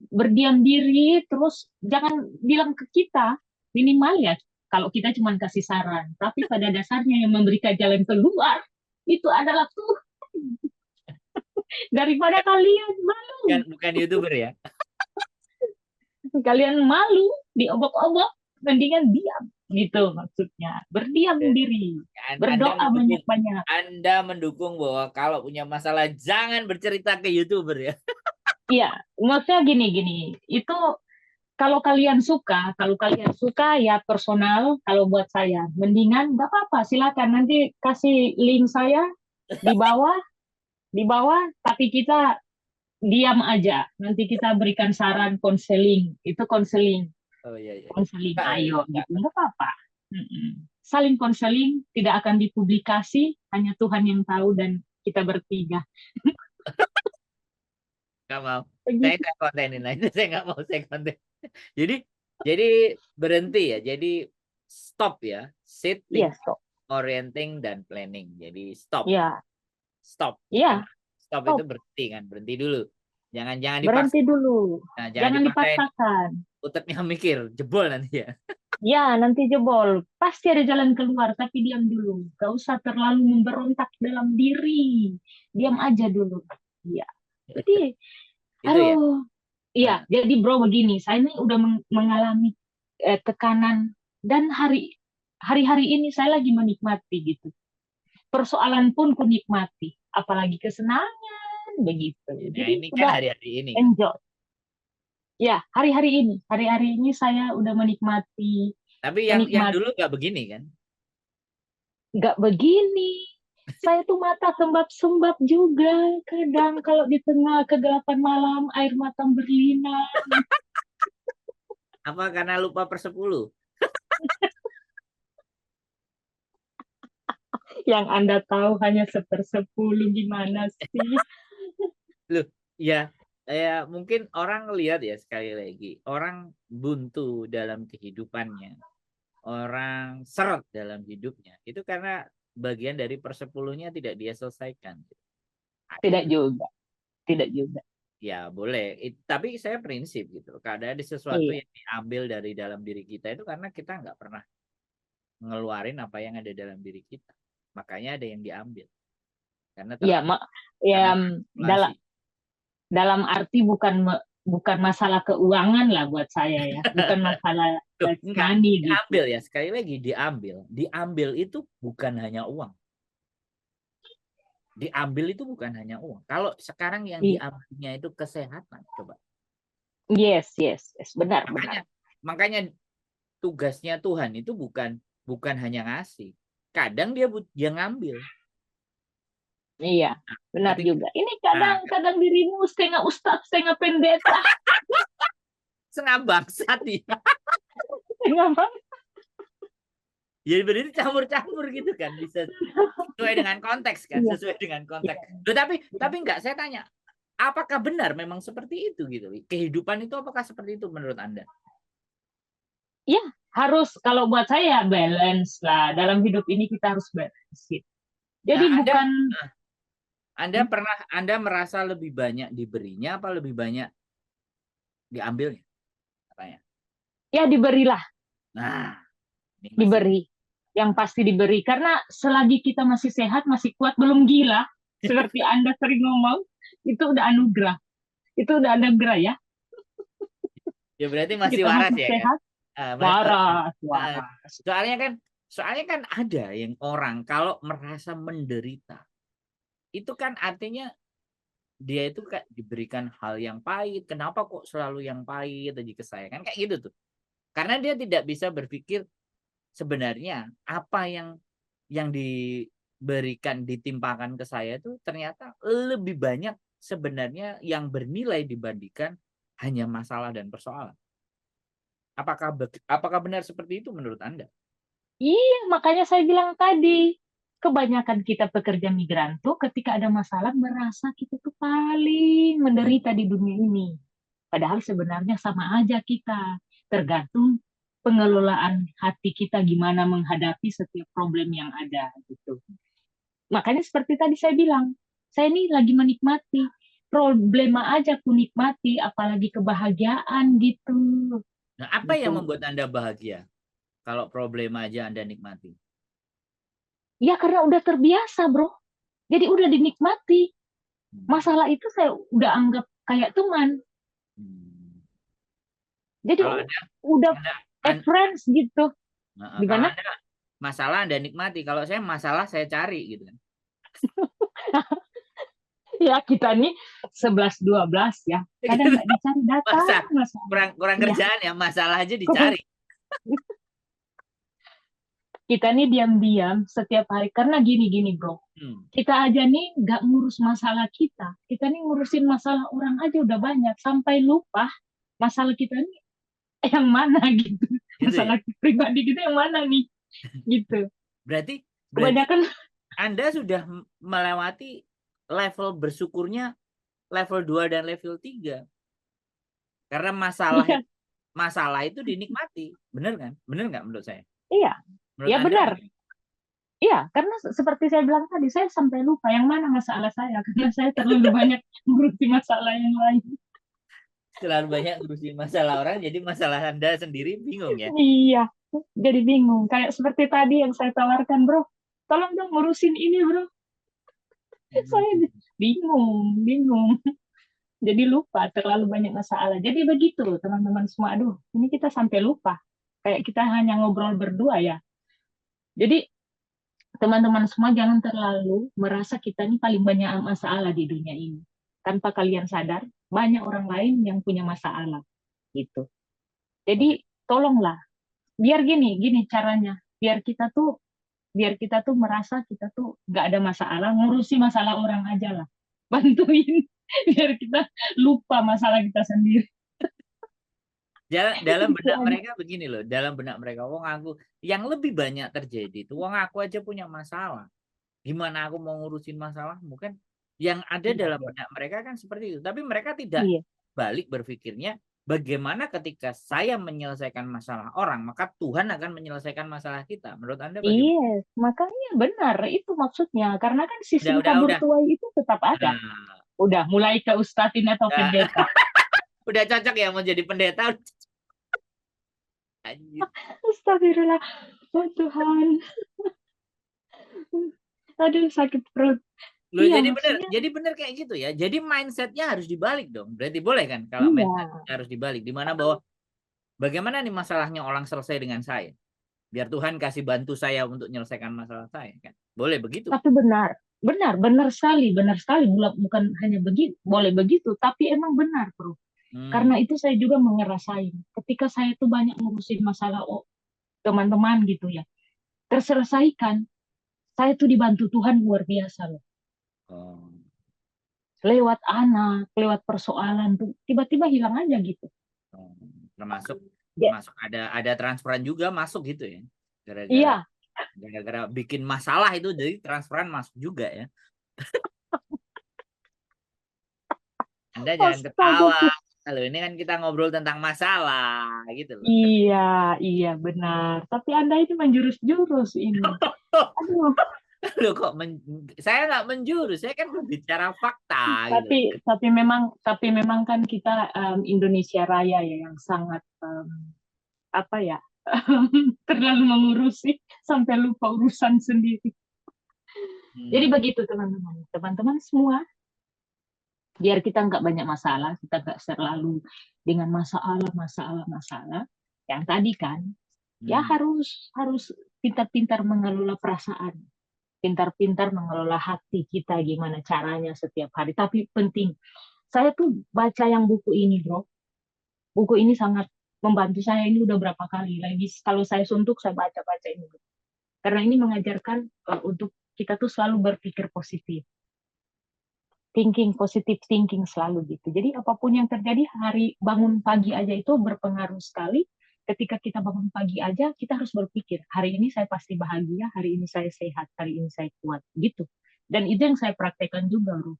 berdiam diri, terus jangan bilang ke kita, minimal ya, kalau kita cuma kasih saran. Tapi pada dasarnya yang memberikan jalan keluar, itu adalah Tuhan. Daripada kalian Bukan malu, bukan YouTuber ya. kalian malu, diobok-obok, mendingan diam. Gitu maksudnya, berdiam diri, Anda berdoa mendukung banyak-banyak. Anda mendukung bahwa kalau punya masalah jangan bercerita ke YouTuber ya. Iya, maksudnya gini-gini, itu kalau kalian suka ya personal, kalau buat saya, mendingan nggak apa-apa, silakan nanti kasih link saya di bawah, tapi kita diam aja. Nanti kita berikan saran konseling, itu konseling, Oh iya iya. konseling, Enggak, ayo enggak. gitu, nggak apa-apa. Mm-mm. Saling konseling, tidak akan dipublikasi, hanya Tuhan yang tahu dan kita bertiga. Enggak mau. Saya Begitu. nggak kontenin aja, saya nggak mau saya konten. Jadi jadi berhenti ya. Jadi stop ya. Sitting, Iya, stop. orienting dan planning. Jadi stop. Iya, Stop. iya, Stop itu stop. berhenti kan, berhenti dulu. Jangan dipaksa. Berhenti dulu. Nah, jangan Jangan dipaksain dipaksakan. otaknya mikir, jebol nanti ya. Ya, nanti jebol. Pasti ada jalan keluar, tapi diam dulu. Gak usah terlalu memberontak dalam diri. Diam aja dulu. Iya. Jadi, Itu ya. aduh. Iya, Nah, jadi bro begini, saya ini udah mengalami tekanan dan hari-hari ini saya lagi menikmati gitu. Persoalan pun ku nikmati, apalagi kesenangan begitu. ya Jadi ini kan udah hari-hari ini kan. enjoy. Ya, hari-hari ini saya udah menikmati, Tapi yang menikmati. dulu nggak begini kan. Nggak begini. Saya tuh mata sembab-sembab juga. Kadang kalau di tengah kegelapan malam, air mata berlinang. Apa karena lupa per 10? Yang Anda tahu hanya 1/10, gimana sih? Loh, ya, ya mungkin orang lihat ya sekali lagi, orang buntu dalam kehidupannya, orang seret dalam hidupnya, itu karena bagian dari persepuluhnya tidak dia selesaikan. Ada Tidak juga, tidak juga. ya boleh, tapi saya prinsip gitu. Kalau ada sesuatu Iya, yang diambil dari dalam diri kita itu karena kita nggak pernah ngeluarin apa yang ada dalam diri kita. Makanya ada yang diambil. Karena iya, karena ya dalam manipulasi. dalam arti bukan masalah keuangan lah buat saya ya, bukan masalah Loh, enggak, money gitu. diambil ya. Sekali lagi diambil. Diambil itu bukan hanya uang. Diambil itu bukan hanya uang. Kalau sekarang yang diambilnya itu kesehatan, coba. Yes, yes, yes, benar, Makanya benar. makanya tugasnya Tuhan itu bukan bukan hanya ngasih. Kadang dia ngambil. Iya, benar Ketika, juga. Ini nah, kadang-kadang dirimu setengah ustaz, setengah pendeta, setengah bangsat dia. setengah bang. Jadi berarti campur-campur gitu kan, bisa sesuai dengan konteks kan, Iya, sesuai dengan iya, konteks. Loh, iya. tapi enggak, saya tanya, apakah benar memang seperti itu gitu? Kehidupan itu apakah seperti itu menurut Anda? Iya, harus kalau buat saya balance lah. Dalam hidup ini kita harus balance, gitu. Jadi Nah, bukan Anda merasa lebih banyak diberinya apa lebih banyak diambilnya? Katanya. ya diberilah, Nah, ini masih diberi. Yang pasti diberi karena selagi kita masih sehat, masih kuat, belum gila seperti Anda sering ngomong, itu udah anugerah. Itu udah anugerah ya. ya berarti masih Kita waras masih ya kan? sehat, Masih waras. waras, Ah, waras. soalnya kan ada yang orang kalau merasa menderita itu kan artinya dia itu kayak diberikan hal yang pahit. Kenapa kok selalu yang pahit aja ke saya? Kan kayak gitu tuh. Karena dia tidak bisa berpikir sebenarnya apa yang diberikan ditimpakan ke saya itu ternyata lebih banyak sebenarnya yang bernilai dibandingkan hanya masalah dan persoalan. Apakah benar seperti itu menurut Anda? Iya, makanya saya bilang tadi, kebanyakan kita pekerja migran tuh ketika ada masalah merasa kita tuh paling menderita di dunia ini. Padahal sebenarnya sama aja kita. Tergantung pengelolaan hati kita gimana menghadapi setiap problem yang ada gitu. Makanya seperti tadi saya bilang, saya ini lagi menikmati. Problema aja aku nikmati, apalagi kebahagiaan gitu. Nah, apa yang Gitu. membuat Anda bahagia kalau problema aja Anda nikmati? Ya karena udah terbiasa, bro. Jadi udah dinikmati. Hmm. Masalah itu saya udah anggap kayak teman. Hmm. Jadi Kalau Anda, udah anda, an- friends gitu. kalau Gimana? Anda masalah Anda nikmati, kalau saya masalah saya cari gitu kan. Ya kita nih 11-12 ya. Kadang Gitu. nggak dicari datang Masa masalah. kurang kurang Iya. kerjaan ya, masalah aja dicari. Kita nih diam-diam setiap hari. Karena gini-gini bro. Hmm. Kita aja nih nggak ngurus masalah kita. Kita nih ngurusin masalah orang aja udah banyak. Sampai lupa masalah kita nih yang mana gitu. Gitu ya. Masalah pribadi kita yang mana nih gitu. Berarti berarti Kebanyakan Anda sudah melewati level bersyukurnya level 2 dan level 3. Karena iya, masalah itu dinikmati. Benar kan? Benar nggak menurut saya? iya, Menurut ya Anda benar. bagaimana? Iya, karena seperti saya bilang tadi, saya sampai lupa yang mana masalah saya, karena saya terlalu banyak mengurusi masalah yang lain. Terlalu banyak ngurusin masalah orang, jadi masalah Anda sendiri bingung ya. Iya, jadi bingung. Kayak seperti tadi yang saya tawarkan, bro. Tolong dong ngurusin ini, bro. Hmm. Saya bingung, bingung. Jadi lupa, terlalu banyak masalah. Jadi begitu, teman-teman semua. Aduh, ini kita sampai lupa. Kayak kita hanya ngobrol berdua ya. Jadi teman-teman semua jangan terlalu merasa kita ini paling banyak masalah di dunia ini. Tanpa kalian sadar, banyak orang lain yang punya masalah gitu. Oke. Jadi tolonglah, biar gini, gini caranya, biar kita tuh merasa kita tuh nggak ada masalah, ngurusi masalah orang aja lah, bantuin, biar kita lupa masalah kita sendiri. Dalam Itu benak aja. mereka begini loh, dalam benak mereka, wong aku yang lebih banyak terjadi itu, wong aku aja punya masalah. Gimana aku mau ngurusin masalah? Mungkin yang ada Iya, dalam iya. benak mereka kan seperti itu. Tapi mereka tidak Iya. balik berpikirnya, bagaimana ketika saya menyelesaikan masalah orang, maka Tuhan akan menyelesaikan masalah kita. Menurut Anda bagaimana? Iya, makanya benar itu maksudnya. Karena kan sistem tabur Udah. tuai itu tetap ada. Nah, Udah mulai ke ustadzin atau udah, pendeta. udah cocok ya mau jadi pendeta. Anjir. Astagfirullah. Oh Tuhan. Aduh, sakit perut. Loh, Iya, jadi maksudnya bener kayak gitu ya. Jadi mindsetnya harus dibalik dong. Berarti boleh kan kalau mindset iya. harus dibalik. Di mana bahwa bagaimana nih masalahnya orang selesai dengan saya? Biar Tuhan kasih bantu saya untuk menyelesaikan masalah saya kan. Boleh begitu. Tapi benar, benar, benar sekali, benar sekali. Bukan hanya begitu, boleh begitu, tapi emang benar, bro. Hmm. Karena itu saya juga ngerasain. Ketika saya tuh banyak ngurusin masalah teman-teman gitu ya. terselesaikan. Saya tuh dibantu Tuhan luar biasa loh. Oh, Lewat anak, lewat persoalan tuh tiba-tiba hilang aja gitu. oh. Termasuk Ya, masuk ada transferan juga masuk gitu ya. Gara-gara iya, gara-gara bikin masalah itu jadi transferan masuk juga ya. Anda jangan astaga ketawa. tuh. Kalau ini kan kita ngobrol tentang masalah gitu loh. Iya, iya benar. Tapi Anda ini menjurus-jurus ini. Aduh, Loh kok saya nggak menjurus, saya kan berbicara fakta gitu. tapi memang kan kita Indonesia Raya ya yang sangat apa ya terlalu mengurusi sampai lupa urusan sendiri. Jadi Hmm. begitu teman-teman, teman-teman semua, biar kita nggak banyak masalah, kita nggak selalu dengan masalah. Yang tadi kan, ya Hmm. harus harus pintar-pintar mengelola perasaan, pintar-pintar mengelola hati kita, gimana caranya setiap hari. Tapi penting, saya tuh baca yang buku ini, bro. Buku ini sangat membantu saya. Ini udah berapa kali lagi. Kalau saya suntuk, saya baca-baca ini. Karena ini mengajarkan untuk kita tuh selalu berpikir positif. Positive thinking selalu gitu. Jadi apapun yang terjadi, hari bangun pagi aja itu berpengaruh sekali. Ketika kita bangun pagi aja, kita harus berpikir, hari ini saya pasti bahagia, hari ini saya sehat, hari ini saya kuat, gitu. Dan itu yang saya praktekkan juga, bro,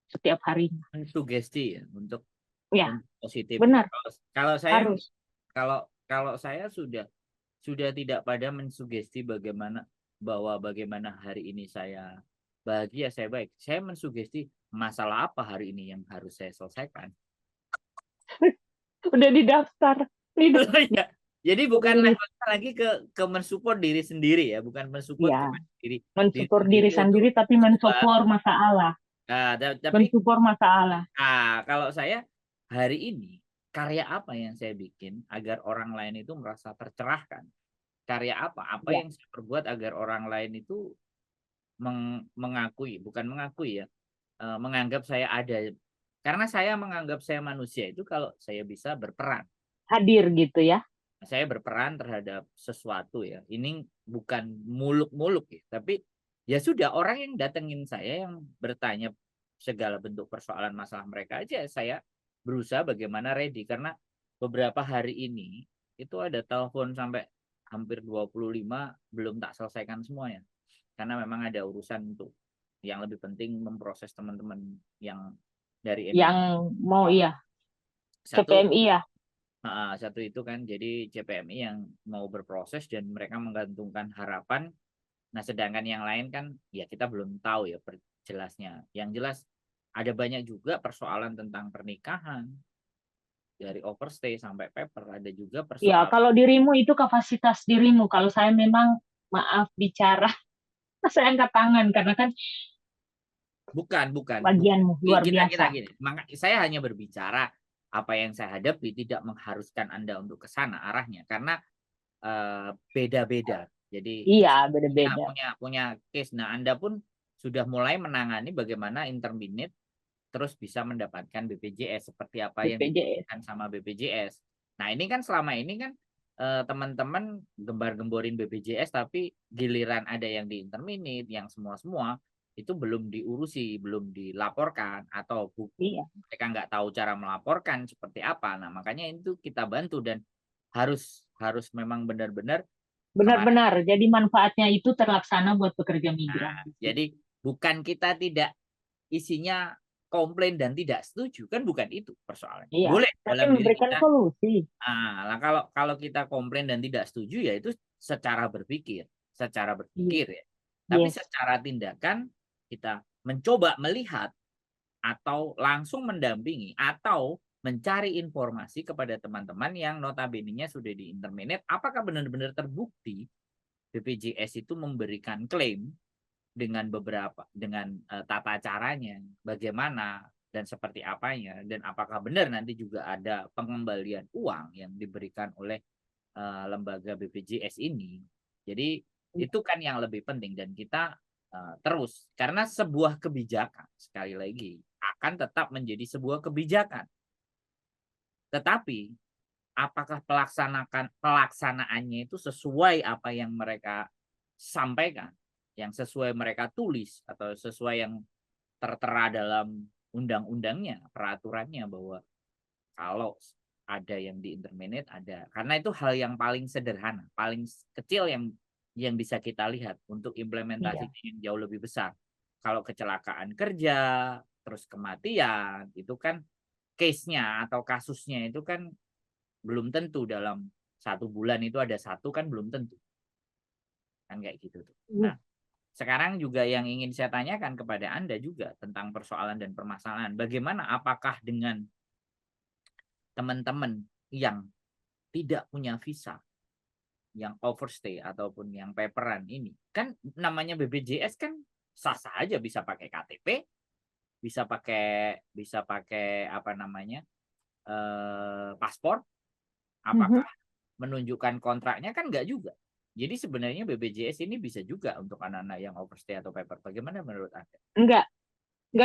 setiap harinya. Sugesti ya Ya, untuk positif ya. benar, Kalau saya harus. kalau kalau saya sudah tidak pada mensugesti bagaimana hari ini saya bahagia, saya baik. Saya mensugesti masalah apa hari ini yang harus saya selesaikan. Udah didaftar. Ya. Jadi bukan levelnya lagi ke mensupport diri sendiri ya, bukan mensupport Ya, diri mensupport diri sendiri untuk sendiri, tapi berubah. mensupport masalah. Nah, tapi Mensupport masalah. kalau saya hari ini karya apa yang saya bikin agar orang lain itu merasa tercerahkan? Karya apa? Apa Ya, yang saya perbuat agar orang lain itu mengakui, bukan mengakui ya, menganggap saya ada. Karena saya menganggap saya manusia itu kalau saya bisa berperan. hadir gitu ya. Saya berperan terhadap sesuatu ya. Ini bukan muluk-muluk ya, tapi ya sudah orang yang datengin saya yang bertanya segala bentuk persoalan masalah mereka aja saya berusaha bagaimana ready karena beberapa hari ini itu ada telepon sampai hampir 25 belum tak selesaikan semuanya. Karena memang ada urusan untuk yang lebih penting memproses teman-teman yang dari Yang Indonesia. mau iya, Satu CPMI ya. Satu itu kan jadi CPMI yang mau berproses dan mereka menggantungkan harapan. Nah, sedangkan yang lain kan ya kita belum tahu ya jelasnya. Yang jelas ada banyak juga persoalan tentang pernikahan dari overstay sampai paper. Ada juga Ya, persoalan kalau dirimu itu kapasitas dirimu. Kalau saya memang maaf bicara, saya angkat tangan karena kan bukan bagianmu luar kita biasa. gini. Maka saya hanya berbicara apa yang saya hadapi tidak mengharuskan Anda untuk ke sana arahnya karena beda-beda. Jadi Iya, punya beda-beda. punya punya case. Nah, Anda pun sudah mulai menangani bagaimana interminate terus bisa mendapatkan BPJS seperti apa yang BPJS. dibutuhkan sama BPJS. Nah, ini kan selama ini kan teman-teman gembar-gemborin BPJS tapi giliran ada yang di interminate, yang semua-semua itu belum diurusi, belum dilaporkan atau Iya, mereka nggak tahu cara melaporkan seperti apa. Nah, makanya itu kita bantu dan harus harus memang benar-benar kemarin. benar-benar. Jadi manfaatnya itu terlaksana buat pekerja migran. Nah, jadi bukan kita tidak isinya komplain dan tidak setuju kan bukan itu persoalannya. Iya, Boleh tapi dalam diri memberikan kita. solusi. Nah, kalau kalau kita komplain dan tidak setuju ya itu secara Iya, berpikir ya. Tapi yes. secara tindakan kita mencoba melihat atau langsung mendampingi atau mencari informasi kepada teman-teman yang notabene-nya sudah di interminate apakah benar-benar terbukti BPJS itu memberikan klaim dengan tata caranya bagaimana dan seperti apanya dan apakah benar nanti juga ada pengembalian uang yang diberikan oleh lembaga BPJS ini. Jadi itu kan yang lebih penting dan kita terus karena sebuah kebijakan sekali lagi akan tetap menjadi sebuah kebijakan. Tetapi apakah pelaksanaannya itu sesuai apa yang mereka sampaikan, yang sesuai mereka tulis atau sesuai yang tertera dalam undang-undangnya, peraturannya, bahwa kalau ada yang di interminate ada. Karena itu hal yang paling sederhana, paling kecil yang bisa kita lihat untuk implementasi Iya. yang jauh lebih besar. Kalau kecelakaan kerja, terus kematian, itu kan case-nya atau kasusnya itu kan belum tentu dalam 1 bulan itu ada satu, kan belum tentu. Kan kayak gitu tuh. Nah, sekarang juga yang ingin saya tanyakan kepada Anda juga tentang persoalan dan permasalahan. Bagaimana, apakah dengan teman-teman yang tidak punya visa, yang overstay ataupun yang paperan ini, kan namanya BPJS kan sah-sah aja, bisa pakai KTP, bisa pakai apa namanya, paspor. Mhm. Apakah menunjukkan kontraknya? Kan enggak juga. Jadi sebenarnya BPJS ini bisa juga untuk anak-anak yang overstay atau paper. Bagaimana menurut Anda? Enggak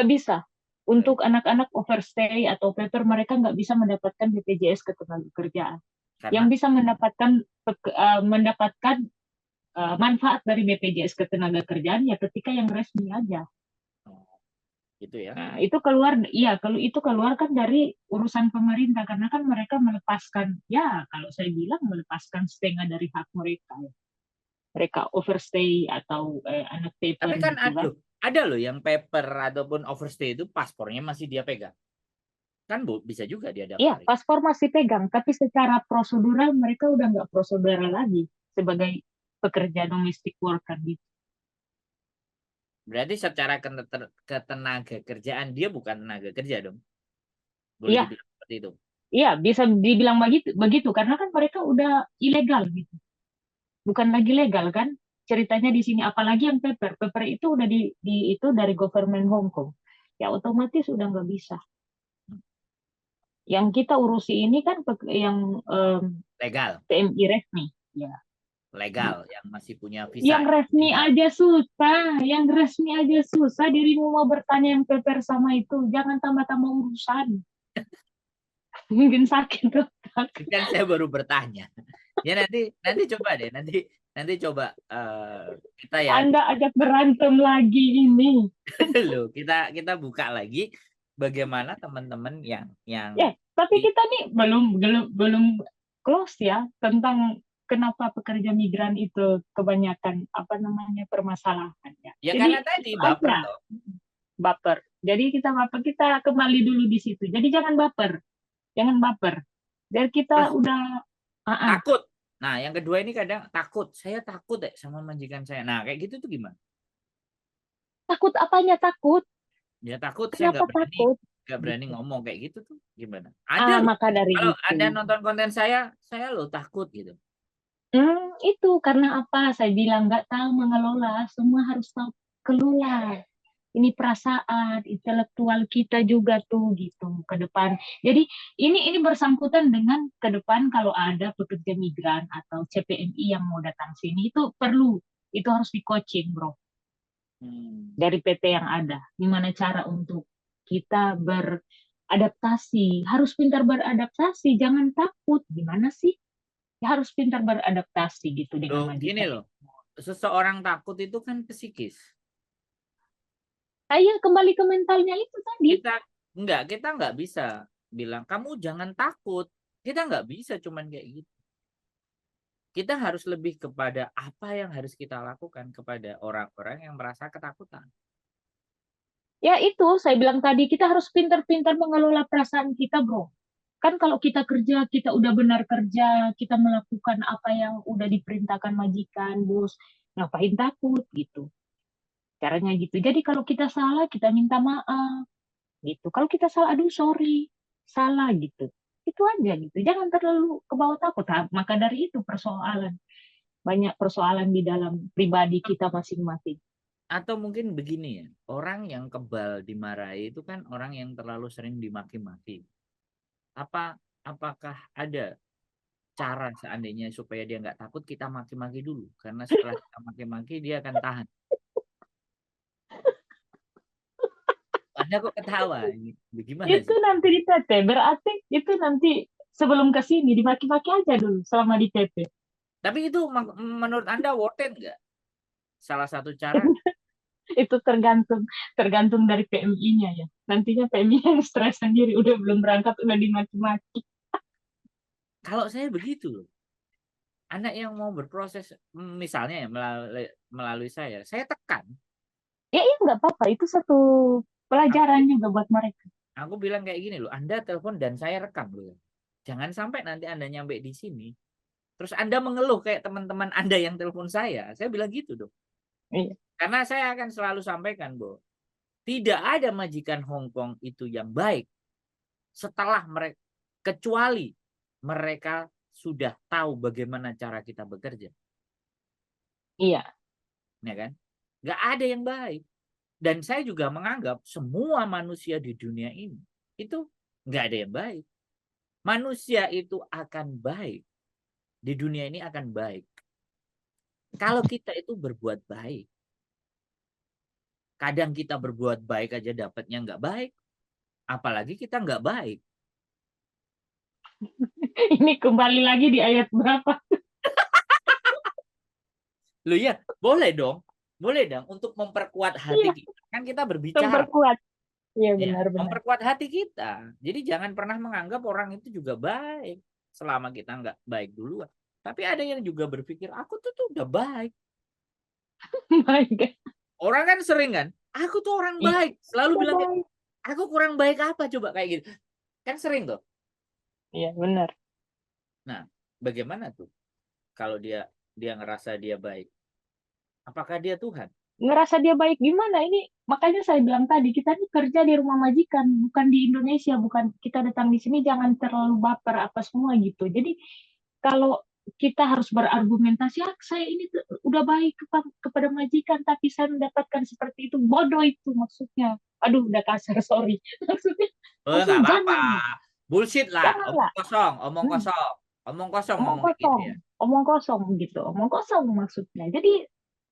bisa. Nggak Untuk bisa. anak-anak overstay atau paper, mereka nggak bisa mendapatkan BPJS Ketenagakerjaan. Yang Karena bisa mendapatkan manfaat dari BPJS Ketenagakerjaan ya ketika yang resmi aja. oh, gitu ya. Nah, itu keluar, iya, kalau itu keluar kan dari urusan pemerintah, karena kan mereka melepaskan, ya kalau saya bilang melepaskan setengah dari hak mereka. Mereka overstay atau anak paper Tapi kan gitu kan. ada loh yang paper ataupun overstay itu paspornya masih dia pegang. Kan bisa juga dia Iya, daftarin. paspor masih pegang, tapi secara prosedural mereka udah nggak prosedural lagi sebagai pekerja domestic worker gitu. Berarti secara ketenaga kerjaan dia bukan tenaga kerja dong. Boleh Iya, dibilang seperti itu. iya bisa dibilang begitu, begitu karena kan mereka udah ilegal gitu, bukan lagi legal kan? Ceritanya di sini, apalagi yang paper, paper itu udah itu dari government Hong Kong, ya otomatis udah nggak bisa. Yang kita urusi ini kan yang Legal, PMI resmi, ya. legal yang masih punya visa Yang resmi legal. aja susah, yang resmi aja susah. Dirimu mau bertanya yang paper sama itu, jangan tambah-tambah urusan. Mungkin sakit tuh. Kan saya baru bertanya. Ya nanti nanti coba deh, nanti coba kita ya Anda ajak berantem lagi ini. loh, kita buka lagi bagaimana teman-teman yang Ya, tapi kita nih belum belum belum close ya tentang kenapa pekerja migran itu kebanyakan apa namanya permasalahannya. ya karena Jadi tadi itu baper aja toh. baper. Jadi kita baper, kita kembali dulu di situ. Jadi jangan baper, jangan baper. Biar kita Terus udah takut. Nah, yang kedua ini kadang takut. Saya takut deh sama majikan saya. Nah, kayak gitu tuh gimana? takut, apanya takut? Ya takut, saya Kenapa takut? nggak berani Gitu. ngomong kayak gitu tuh gimana? Ada loh. Maka dari Kalau itu. ada nonton konten saya loh takut gitu. Itu karena apa? Saya bilang nggak tahu mengelola. Semua harus tahu kelola. Ini perasaan intelektual kita juga tuh gitu ke depan. Jadi ini bersangkutan dengan ke depan kalau ada pekerja migran atau CPNI yang mau datang sini itu perlu, itu harus di coaching bro Hmm. dari PT yang ada. Gimana cara untuk kita beradaptasi? Harus pintar beradaptasi, jangan takut. Gimana sih? Ya harus pintar beradaptasi gitu dengan Loh, gini majikan. loh. Seseorang takut itu kan psikis. Saya kembali ke mentalnya itu tadi. Kita nggak bisa bilang kamu jangan takut. Kita nggak bisa cuman kayak gitu. Kita harus lebih kepada apa yang harus kita lakukan kepada orang-orang yang merasa ketakutan. Ya itu, saya bilang tadi, kita harus pintar-pintar mengelola perasaan kita, bro. Kan kalau kita kerja, kita udah benar kerja, kita melakukan apa yang udah diperintahkan majikan, bos, ngapain takut gitu. Caranya gitu. Jadi kalau kita salah, kita minta maaf gitu. Kalau kita salah, aduh sorry, salah gitu. Itu aja gitu. Jangan terlalu ke bawah takut. Maka dari itu persoalan. Banyak persoalan di dalam pribadi kita masing-masing. Atau mungkin begini ya, orang yang kebal dimarahi itu kan orang yang terlalu sering dimaki-maki. Apakah ada cara seandainya supaya dia nggak takut kita maki-maki dulu? Karena setelah kita maki-maki dia akan tahan. Anda kok ketawa? Ini gimana Itu sih? nanti di PT, berarti itu nanti sebelum ke sini dimaki-maki aja dulu selama di PT. Tapi itu menurut Anda worth it nggak? salah satu cara. Itu tergantung tergantung dari PMI-nya ya. Nantinya PMI yang stres sendiri, udah belum berangkat udah dimaki-maki. Kalau saya begitu loh. Anak yang mau berproses, misalnya ya melalui saya tekan. Ya iya nggak apa-apa, itu satu pelajaran Aku, juga buat mereka. aku bilang kayak gini loh, Anda telepon dan saya rekam loh. Jangan sampai nanti Anda nyampe di sini, terus Anda mengeluh kayak teman-teman Anda yang telepon saya. Saya bilang gitu dong. Iya. Karena saya akan selalu sampaikan, Bu, tidak ada majikan Hong Kong itu yang baik setelah mereka, kecuali mereka sudah tahu bagaimana cara kita bekerja, Iya. ya kan? Nggak ada yang baik. Dan saya juga menganggap semua manusia di dunia ini itu nggak ada yang baik. Manusia itu akan baik. Di dunia ini akan baik. Kalau kita itu berbuat baik. Kadang kita berbuat baik aja dapatnya nggak baik. Apalagi kita nggak baik. Ini kembali lagi di ayat berapa? Loh ya, boleh dong. Boleh dong untuk memperkuat hati Iya, kita. Kan kita berbicara. memperkuat. Iya, Ya, benar-benar. memperkuat hati kita. Jadi jangan pernah menganggap orang itu juga baik. Selama kita nggak baik duluan. Tapi ada yang juga berpikir, aku tuh udah baik. My God. Orang kan sering kan, aku tuh orang Ih, baik. Selalu udah bilang kayak, baik. aku kurang baik apa coba kayak gitu. Kan sering tuh. Iya, benar. Nah, bagaimana tuh kalau dia ngerasa dia baik? Apakah dia Tuhan? Ngerasa dia baik gimana? Ini makanya saya bilang tadi, kita ini kerja di rumah majikan, bukan di Indonesia, bukan kita datang di sini jangan terlalu baper apa semua gitu. Jadi kalau kita harus berargumentasi, ah, saya ini udah baik kepada majikan, tapi saya mendapatkan seperti itu, bodoh itu maksudnya. Aduh, udah kasar, sorry. Maksudnya, Oh, nggak maksudnya apa-apa. jangan, Bullshit lah, omong janganlah. kosong, omong Hmm, kosong. Omong kosong ngomong kayak gitu ya. omong kosong gitu, omong kosong maksudnya. Jadi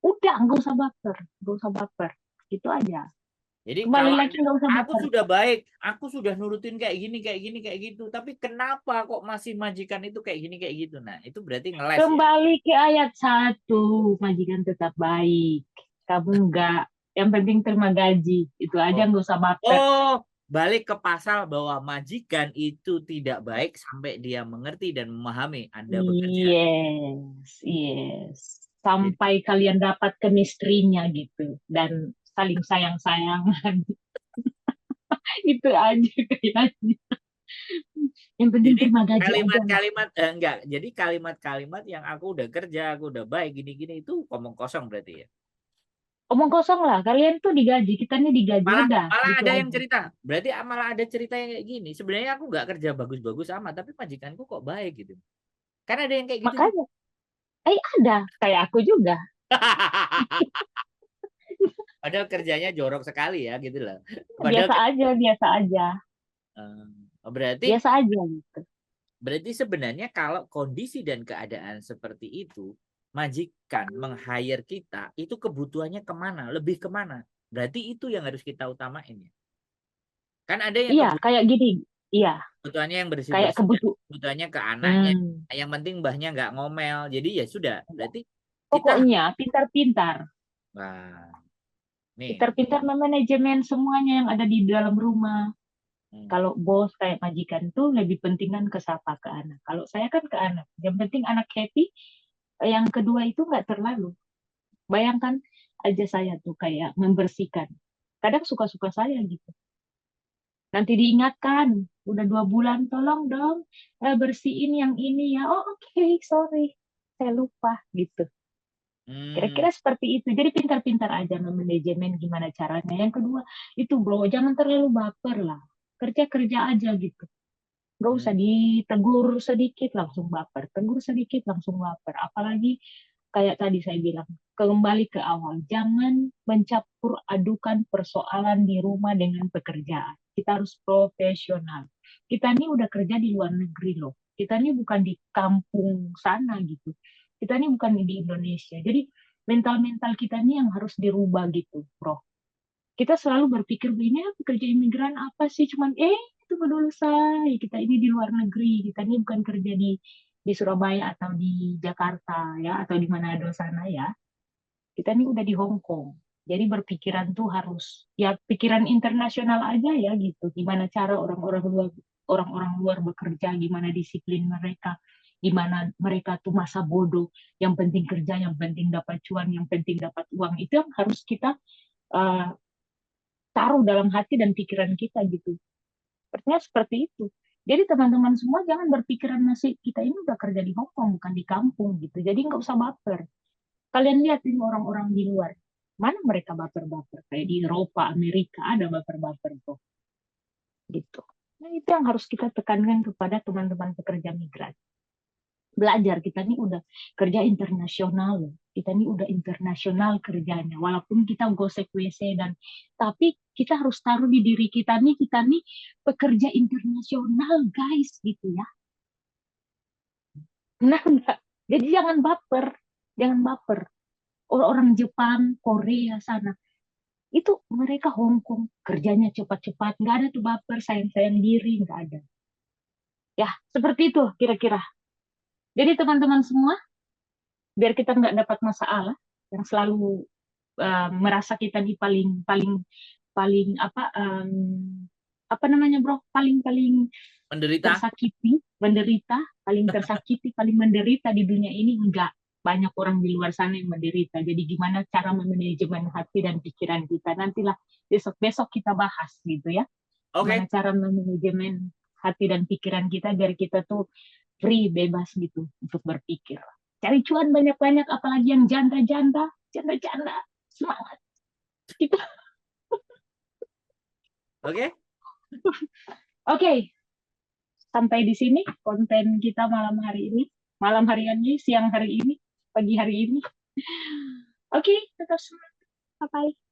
udah nggak usah baper, nggak usah baper, gitu aja. Jadi Kembali kalau lagi Anda, nggak usah aku baper. sudah baik, aku sudah nurutin kayak gini, kayak gini, kayak gitu. Tapi kenapa kok masih majikan itu kayak gini, kayak gitu? Nah, itu berarti ngeles ya. Kembali ke ayat 1, majikan tetap baik. Kamu enggak. Yang penting terima gaji. Itu aja Oh, nggak usah baper. oh, balik ke pasal bahwa majikan itu tidak baik sampai dia mengerti dan memahami Anda bekerja. Yes, yes. Jadi, Sampai kalian dapat chemistry-nya gitu. Dan saling sayang-sayangan. Itu aja kayaknya. Yang penting jadi terima gaji aja lah. kalimat-kalimat enggak. Jadi kalimat-kalimat yang aku udah kerja, aku udah baik gini-gini itu omong kosong berarti ya. Omong kosong lah. Kalian tuh digaji. Kita nih digaji. Malah Udah. malah Gitu ada yang aja. cerita. Berarti malah ada cerita yang kayak gini. Sebenarnya aku nggak kerja bagus-bagus amat, tapi majikanku kok baik gitu. Kan ada yang kayak gitu juga. Makanya. Ada. Kayak aku juga. Padahal kerjanya jorok sekali ya gitu loh. Padahal Biasa aja. Biasa aja. berarti Biasa aja gitu. berarti sebenarnya kalau kondisi dan keadaan seperti itu, majikan meng-hire kita itu kebutuhannya kemana? Lebih kemana? Berarti itu yang harus kita utamain ya. Kan ada yang Iya, kayak gini. Iya, kebutuhannya yang kayak bersih-bersih, kebutuh. kebutuhannya ke anaknya. Hmm. Yang penting mbahnya nggak ngomel. Jadi ya sudah. Berarti kita, Pokoknya pintar-pintar. wah, nih. Pintar-pintar memanajemen semuanya yang ada di dalam rumah. Hmm. Kalau bos kayak majikan tuh lebih pentingan ke siapa ke anak. Kalau saya kan ke anak. Yang penting anak happy. Yang kedua itu nggak terlalu. Bayangkan aja saya tuh kayak membersihkan. Kadang suka-suka saya gitu. Nanti diingatkan, udah 2 bulan, tolong dong bersihin yang ini ya. Oh oke, sorry, saya lupa gitu. Hmm. Kira-kira seperti itu. Jadi pintar-pintar aja memanajemen gimana caranya. Yang kedua, itu bro, jangan terlalu baper lah. Kerja-kerja aja gitu. Gak usah Hmm. ditegur sedikit langsung baper. Tegur sedikit langsung baper. Apalagi kayak tadi saya bilang, kembali ke awal. Jangan mencampur adukan persoalan di rumah dengan pekerjaan. Kita harus profesional. Kita ini udah kerja di luar negeri loh. Kita ini bukan di kampung sana gitu. Kita ini bukan di Indonesia. Jadi mental-mental kita ini yang harus dirubah gitu, bro. Kita selalu berpikir begini, pekerja imigran apa sih? Cuman, tunggu dulu say. Kita ini di luar negeri. Kita ini bukan kerja di Surabaya atau di Jakarta ya, atau di Manado sana ya. Kita ini udah di Hong Kong. Jadi berpikiran tuh harus ya pikiran internasional aja ya gitu. Gimana cara orang-orang luar bekerja, gimana disiplin mereka, gimana mereka tuh masa bodoh, yang penting kerja, yang penting dapat cuan, yang penting dapat uang. Itu yang harus kita uh, taruh dalam hati dan pikiran kita gitu. Sepertinya seperti itu. Jadi teman-teman semua jangan berpikiran masih kita ini udah kerja di Hong Kong bukan di kampung gitu. Jadi nggak usah baper. Kalian lihat ini orang-orang di luar. Mana mereka baper-baper? Kayak di Eropa, Amerika ada baper-baper tuh. Gitu. Nah, itu yang harus kita tekankan kepada teman-teman pekerja migran. Belajar, kita ini udah kerja internasional loh. Kita ini udah internasional kerjanya. Walaupun kita gosek WC dan tapi kita harus taruh di diri kita nih pekerja internasional guys gitu ya. Nah, enggak. Jadi jangan baper. Jangan baper. Orang-orang Jepang, Korea sana itu mereka Hong Kong kerjanya cepat-cepat, nggak ada tuh baper sayang-sayang diri, nggak ada ya. Seperti itu kira-kira. Jadi teman-teman semua, biar kita nggak dapat masalah yang selalu merasa kita di paling paling paling apa namanya bro, paling paling Menderita. tersakiti, menderita, paling tersakiti, paling menderita di dunia ini. Enggak, banyak orang di luar sana yang menderita. Jadi gimana cara memanajemen hati dan pikiran kita, nantilah besok-besok kita bahas gitu ya. Oke. Gimana cara memanajemen hati dan pikiran kita biar kita tuh free, bebas gitu untuk berpikir. Cari cuan banyak-banyak, apalagi yang janda-janda, janda-janda, semangat. Gitu. Oke. Oke, sampai di sini konten kita malam hari ini, siang hari ini, pagi hari ini. Oke, tetap semangat. Bye-bye.